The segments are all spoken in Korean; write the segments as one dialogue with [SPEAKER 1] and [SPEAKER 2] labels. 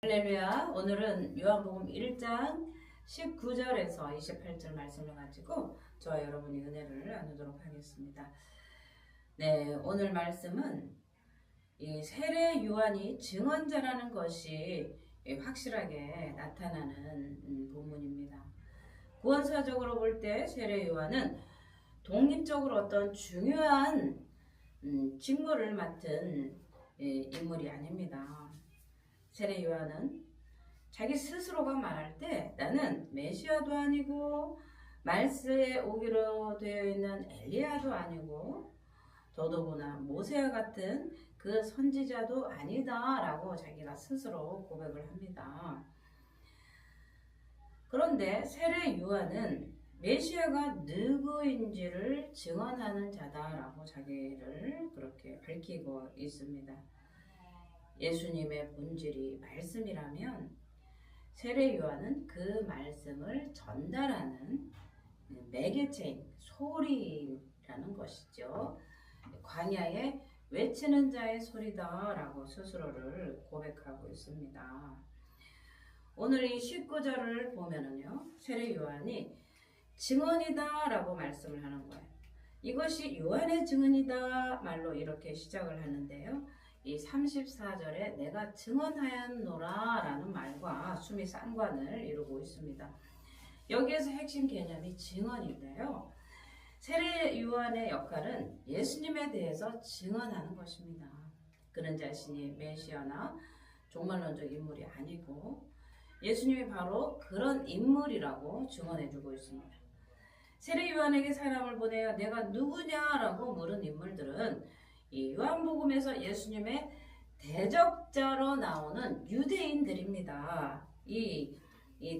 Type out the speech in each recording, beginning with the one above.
[SPEAKER 1] 할렐루야. 오늘은 요한복음 1장 19절에서 28절 말씀을 가지고 저와 여러분이 은혜를 나누도록 하겠습니다. 네, 오늘 말씀은 이 세례 요한이 증언자라는 것이 확실하게 나타나는 본문입니다. 구원사적으로 볼 때 세례 요한은 독립적으로 어떤 중요한 직무를 맡은 인물이 아닙니다. 세례 요한은 자기 스스로가 말할 때 나는 메시아도 아니고 말세에 오기로 되어 있는 엘리야도 아니고 더더구나 모세와 같은 그 선지자도 아니다 라고 자기가 스스로 고백을 합니다. 그런데 세례 요한은 메시아가 누구인지를 증언하는 자다라고 자기를 그렇게 밝히고 있습니다. 예수님의 본질이 말씀이라면 세례 요한은 그 말씀을 전달하는 매개체인 소리라는 것이죠. 광야에 외치는 자의 소리다라고 스스로를 고백하고 있습니다. 오늘 이 19절을 보면은요, 세례 요한이 증언이다라고 말씀을 하는 거예요. 이것이 요한의 증언이다 말로 이렇게 시작을 하는데요. 이 34절에 내가 증언하였노라 라는 말과 숨이 쌍관을 이루고 있습니다. 여기에서 핵심 개념이 증언인데요. 세례 요한의 역할은 예수님에 대해서 증언하는 것입니다. 그는 자신이 메시아나 종말론적 인물이 아니고 예수님이 바로 그런 인물이라고 증언해주고 있습니다. 세례 요한에게 사람을 보내어 내가 누구냐라고 물은 인물들은 이 요한복음에서 예수님의 대적자로 나오는 유대인들입니다. 이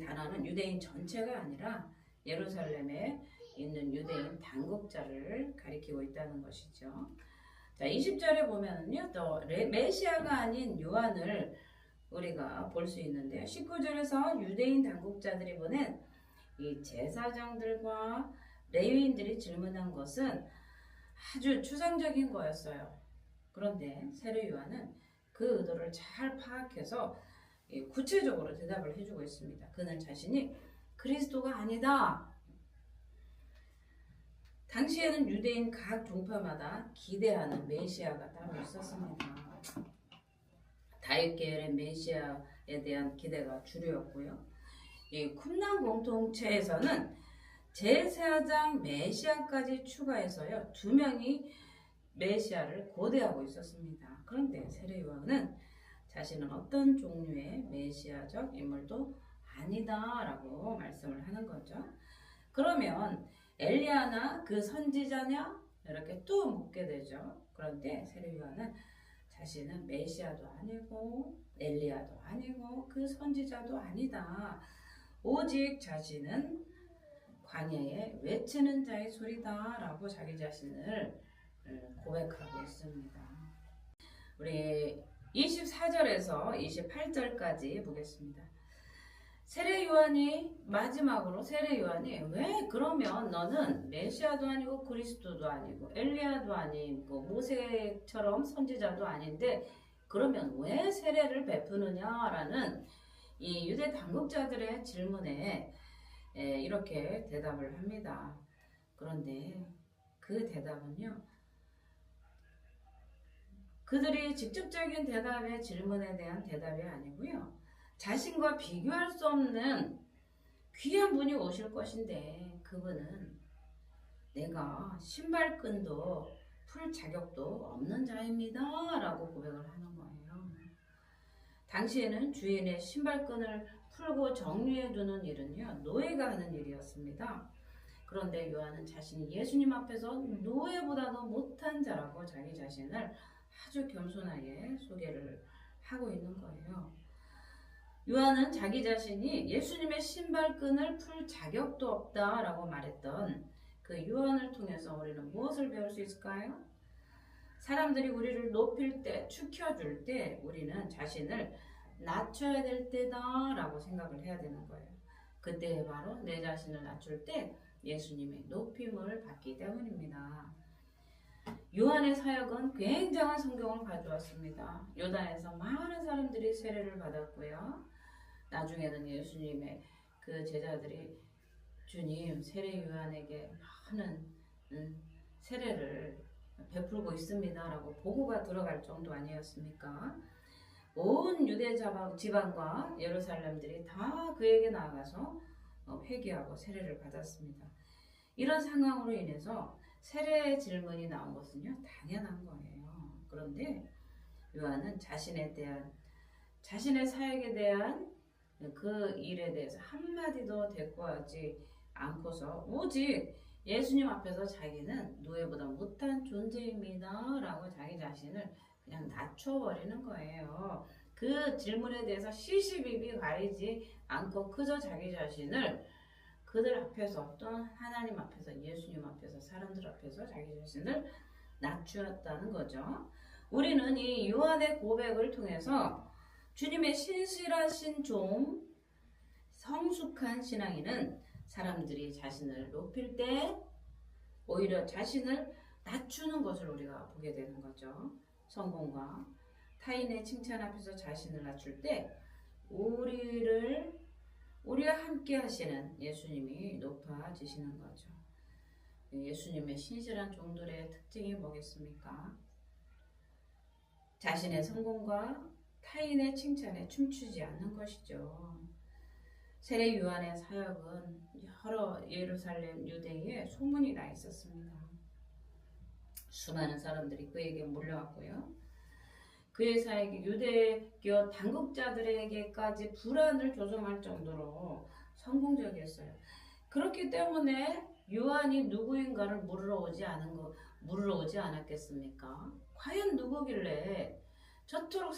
[SPEAKER 1] 단어는 유대인 전체가 아니라 예루살렘에 있는 유대인 당국자를 가리키고 있다는 것이죠. 자, 20절에 보면은요, 또 메시아가 아닌 요한을 우리가 볼 수 있는데요. 19절에서 유대인 당국자들이 보낸 이 제사장들과 레위인들이 질문한 것은 아주 추상적인 거였어요. 그런데 세례 요한은 그 의도를 잘 파악해서 구체적으로 대답을 해주고 있습니다. 그는 자신이 그리스도가 아니다. 당시에는 유대인 각 종파마다 기대하는 메시아가 따로 있었습니다. 다윗 계열의 메시아에 대한 기대가 주류였고요. 이 쿰란 공동체에서는 제사장 메시아까지 추가해서요, 2명이 메시아를 고대하고 있었습니다. 그런데 세례 요한은 자신은 어떤 종류의 메시아적 인물도 아니다라고 말씀을 하는 거죠. 그러면 엘리야나 그 선지자냐? 이렇게 또 묻게 되죠. 그런데 세례 요한은 자신은 메시아도 아니고 엘리야도 아니고 그 선지자도 아니다. 오직 자신은 광야에 외치는 자의 소리다 라고 자기 자신을 고백하고 있습니다. 우리 24절에서 28절까지 보겠습니다. 마지막으로 세례 요한이 왜 그러면 너는 메시아도 아니고 그리스도도 아니고 엘리야도 아니고 모세처럼 선지자도 아닌데 그러면 왜 세례를 베푸느냐라는 이 유대 당국자들의 질문에 이렇게 대답을 합니다. 그런데 그 대답은요, 그들이 직접적인 질문에 대한 대답이 아니고요, 자신과 비교할 수 없는 귀한 분이 오실 것인데 그분은 내가 신발끈도 풀 자격도 없는 자입니다 라고 고백을 하는 거예요. 당시에는 주인의 신발끈을 풀고 정리해두는 일은요, 노예가 하는 일이었습니다. 그런데 요한은 자신이 예수님 앞에서 노예보다도 못한 자라고 자기 자신을 아주 겸손하게 소개를 하고 있는 거예요. 요한은 자기 자신이 예수님의 신발끈을 풀 자격도 없다라고 말했던 그 요한을 통해서 우리는 무엇을 배울 수 있을까요? 사람들이 우리를 높일 때, 축혀줄 때 우리는 자신을 낮춰야 될 때다 라고 생각을 해야 되는 거예요. 그때 바로 내 자신을 낮출 때 예수님의 높임을 받기 때문입니다. 요한의 사역은 굉장한 성경을 가져왔습니다. 요단에서 많은 사람들이 세례를 받았고요. 나중에는 예수님의 그 제자들이 주님 세례 요한에게 많은 세례를 베풀고 있습니다 라고 보고가 들어갈 정도 아니었습니까? 온 유대 지방과 예루살렘들이 다 그에게 나아가서 회개하고 세례를 받았습니다. 이런 상황으로 인해서 세례 질문이 나온 것은요 당연한 거예요. 그런데 요한은 자신의 사역에 대한 그 일에 대해서 한마디도 대꾸하지 않고서 오직 예수님 앞에서 자기는 노예보다 못한 존재입니다 라고 자기 자신을 그냥 낮춰버리는 거예요. 그 질문에 대해서 시시비비 가리지 않고 그저 자기 자신을 그들 앞에서 또는 하나님 앞에서 예수님 앞에서 사람들 앞에서 자기 자신을 낮추었다는 거죠. 우리는 이 요한의 고백을 통해서 주님의 신실하신 종 성숙한 신앙인은 사람들이 자신을 높일 때 오히려 자신을 낮추는 것을 우리가 보게 되는 거죠. 성공과 타인의 칭찬 앞에서 자신을 낮출 때 우리와 함께 하시는 예수님이 높아지시는 거죠. 예수님의 신실한 종들의 특징이 뭐겠습니까? 자신의 성공과 타인의 칭찬에 춤추지 않는 것이죠. 세례 요한의 사역은 여러 예루살렘 유대에 소문이 나 있었습니다. 수많은 사람들이 그에게 몰려왔고요. 그의 사역이 유대교 당국자들에게까지 불안을 조성할 정도로 성공적이었어요. 그렇기 때문에 요한이 누구인가를 물으러 오지 않았겠습니까? 과연 누구길래 저토록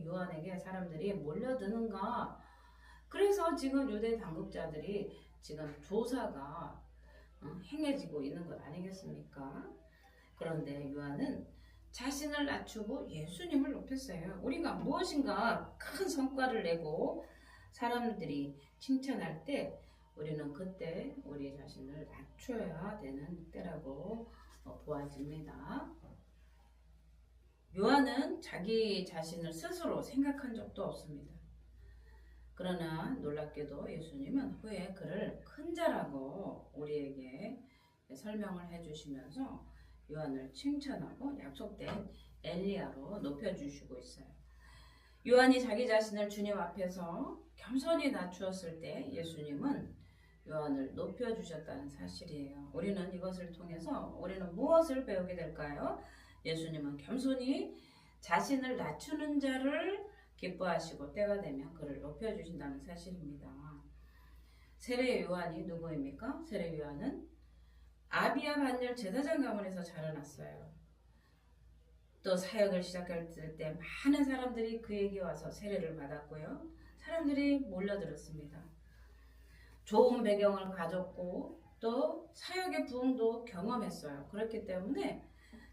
[SPEAKER 1] 요한에게 사람들이 몰려드는가? 그래서 지금 유대 당국자들이 지금 조사가 행해지고 있는 것 아니겠습니까? 그런데 요한은 자신을 낮추고 예수님을 높였어요. 우리가 무엇인가 큰 성과를 내고 사람들이 칭찬할 때 우리는 그때 우리 자신을 낮춰야 되는 때라고 보아집니다. 요한은 자기 자신을 스스로 생각한 적도 없습니다. 그러나 놀랍게도 예수님은 후에 그를 큰 자라고 우리에게 설명을 해주시면서 요한을 칭찬하고 약속된 엘리야로 높여주시고 있어요. 요한이 자기 자신을 주님 앞에서 겸손히 낮추었을 때 예수님은 요한을 높여주셨다는 사실이에요. 우리는 이것을 통해서 우리는 무엇을 배우게 될까요? 예수님은 겸손히 자신을 낮추는 자를 기뻐하시고 때가 되면 그를 높여주신다는 사실입니다. 세례 요한이 누구입니까? 세례 요한은 아비야 반열 제사장 가문에서 자라났어요. 또 사역을 시작할 때 많은 사람들이 그에게 와서 세례를 받았고요. 사람들이 몰려들었습니다. 좋은 배경을 가졌고 또 사역의 부흥도 경험했어요. 그렇기 때문에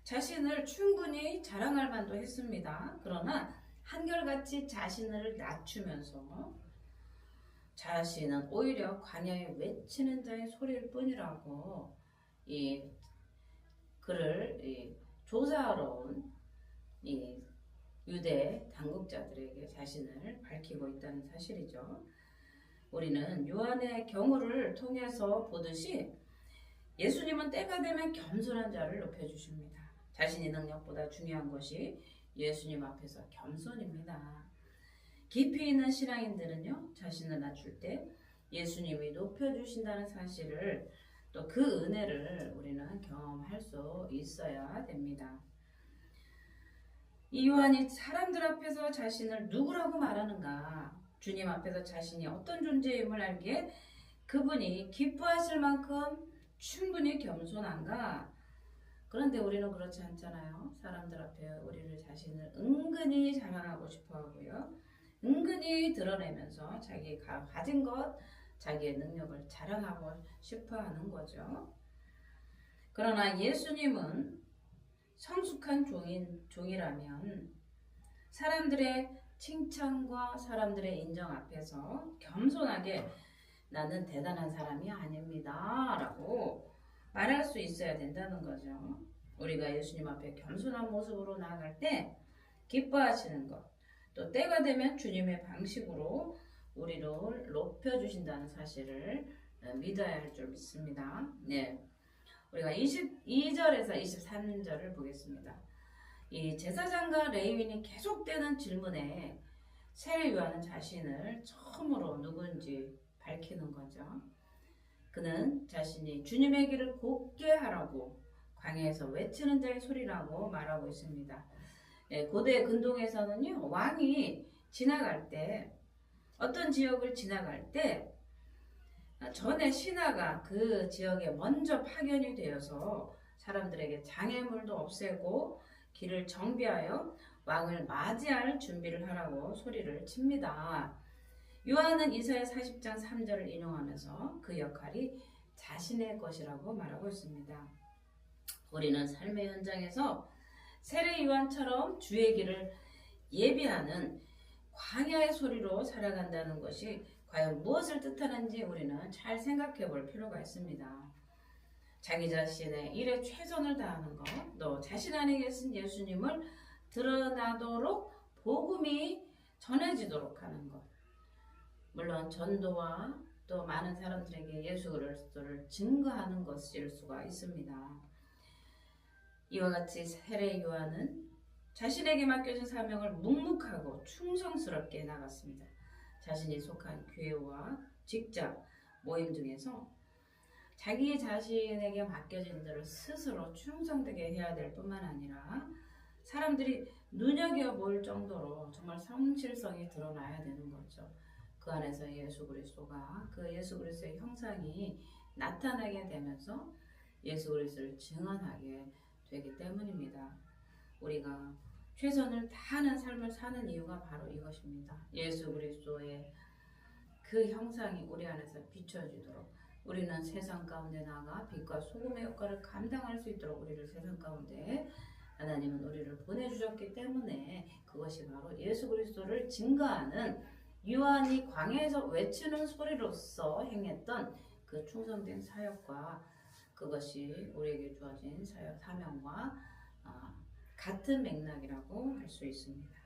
[SPEAKER 1] 자신을 충분히 자랑할 만도 했습니다. 그러나 한결같이 자신을 낮추면서 자신은 오히려 광야에 외치는 자의 소리일 뿐이라고 그를 조사하러 온 유대 당국자들에게 자신을 밝히고 있다는 사실이죠. 우리는 요한의 경우를 통해서 보듯이 예수님은 때가 되면 겸손한 자를 높여주십니다. 자신의 능력보다 중요한 것이 예수님 앞에서 겸손입니다. 깊이 있는 신앙인들은요, 자신을 낮출 때 예수님이 높여주신다는 사실을 또 그 은혜를 우리는 경험할 수 있어야 됩니다. 이 요한이 사람들 앞에서 자신을 누구라고 말하는가? 주님 앞에서 자신이 어떤 존재임을 알기에 그분이 기뻐하실 만큼 충분히 겸손한가? 그런데 우리는 그렇지 않잖아요. 사람들 앞에 우리를 자신을 은근히 자랑하고 싶어 하고요. 은근히 드러내면서 자기가 가진 것, 자기의 능력을 자랑하고 싶어 하는 거죠. 그러나 예수님은 성숙한 종이라면 사람들의 칭찬과 사람들의 인정 앞에서 겸손하게 나는 대단한 사람이 아닙니다 라고 말할 수 있어야 된다는 거죠. 우리가 예수님 앞에 겸손한 모습으로 나아갈 때 기뻐하시는 것, 또 때가 되면 주님의 방식으로 우리를 높여주신다는 사실을 믿어야 할 줄 믿습니다. 네, 우리가 22절에서 23절을 보겠습니다. 이 제사장과 레위인이 계속되는 질문에 세례 요한은 자신을 처음으로 누군지 밝히는 거죠. 그는 자신이 주님의 길을 곧게 하라고 광야에서 외치는 자의 소리라고 말하고 있습니다. 고대 근동에서는요, 왕이 지나갈 때, 어떤 지역을 지나갈 때 전에 신하가 그 지역에 먼저 파견이 되어서 사람들에게 장애물도 없애고 길을 정비하여 왕을 맞이할 준비를 하라고 소리를 칩니다. 요한은 이사야 40장 3절을 인용하면서 그 역할이 자신의 것이라고 말하고 있습니다. 우리는 삶의 현장에서 세례 요한처럼 주의 길을 예비하는 광야의 소리로 살아간다는 것이 과연 무엇을 뜻하는지 우리는 잘 생각해 볼 필요가 있습니다. 자기 자신의 일에 최선을 다하는 것, 또 자신 안에 계신 예수님을 드러나도록 복음이 전해지도록 하는 것, 물론 전도와 또 많은 사람들에게 예수 그리스도를 증거하는 것일 수가 있습니다. 이와 같이 세례 요한은 자신에게 맡겨진 사명을 묵묵하고 충성스럽게 나갔습니다. 자신이 속한 교회와 직장, 모임 등에서 자기 자신에게 맡겨진 일을 스스로 충성되게 해야 될 뿐만 아니라 사람들이 눈여겨볼 정도로 정말 성실성이 드러나야 되는 거죠. 그 안에서 예수 그리스도가, 그 예수 그리스도의 형상이 나타나게 되면서 예수 그리스도를 증언하게 되기 때문입니다. 우리가 최선을 다하는 삶을 사는 이유가 바로 이것입니다. 예수 그리스도의 그 형상이 우리 안에서 비춰지도록 우리는 세상 가운데 나가 빛과 소금의 역할을 감당할 수 있도록 우리를 세상 가운데 하나님은 우리를 보내주셨기 때문에 그것이 바로 예수 그리스도를 증거하는 요한이 광야에서 외치는 소리로서 행했던 그 충성된 사역과 그것이 우리에게 주어진 사역 사명과 같은 맥락이라고 할 수 있습니다.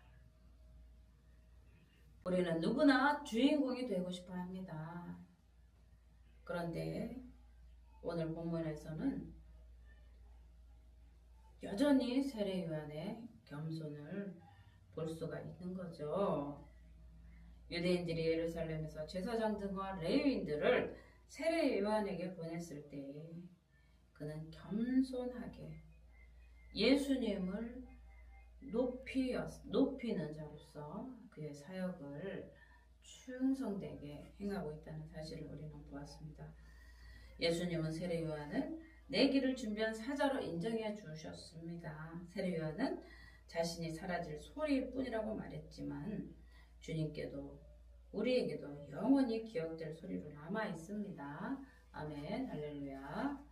[SPEAKER 1] 우리는 누구나 주인공이 되고 싶어 합니다. 그런데 오늘 본문에서는 여전히 세례 요한의 겸손을 볼 수가 있는 거죠. 유대인들이 예루살렘에서 제사장 등과 레위인들을 세례 요한에게 보냈을 때 그는 겸손하게 예수님을 높이는 자로서 그의 사역을 충성되게 행하고 있다는 사실을 우리는 보았습니다. 예수님은 세례 요한을 내 길을 준비한 사자로 인정해 주셨습니다. 세례 요한은 자신이 사라질 소리일 뿐이라고 말했지만 주님께도 우리에게도 영원히 기억될 소리로 남아 있습니다. 아멘, 할렐루야.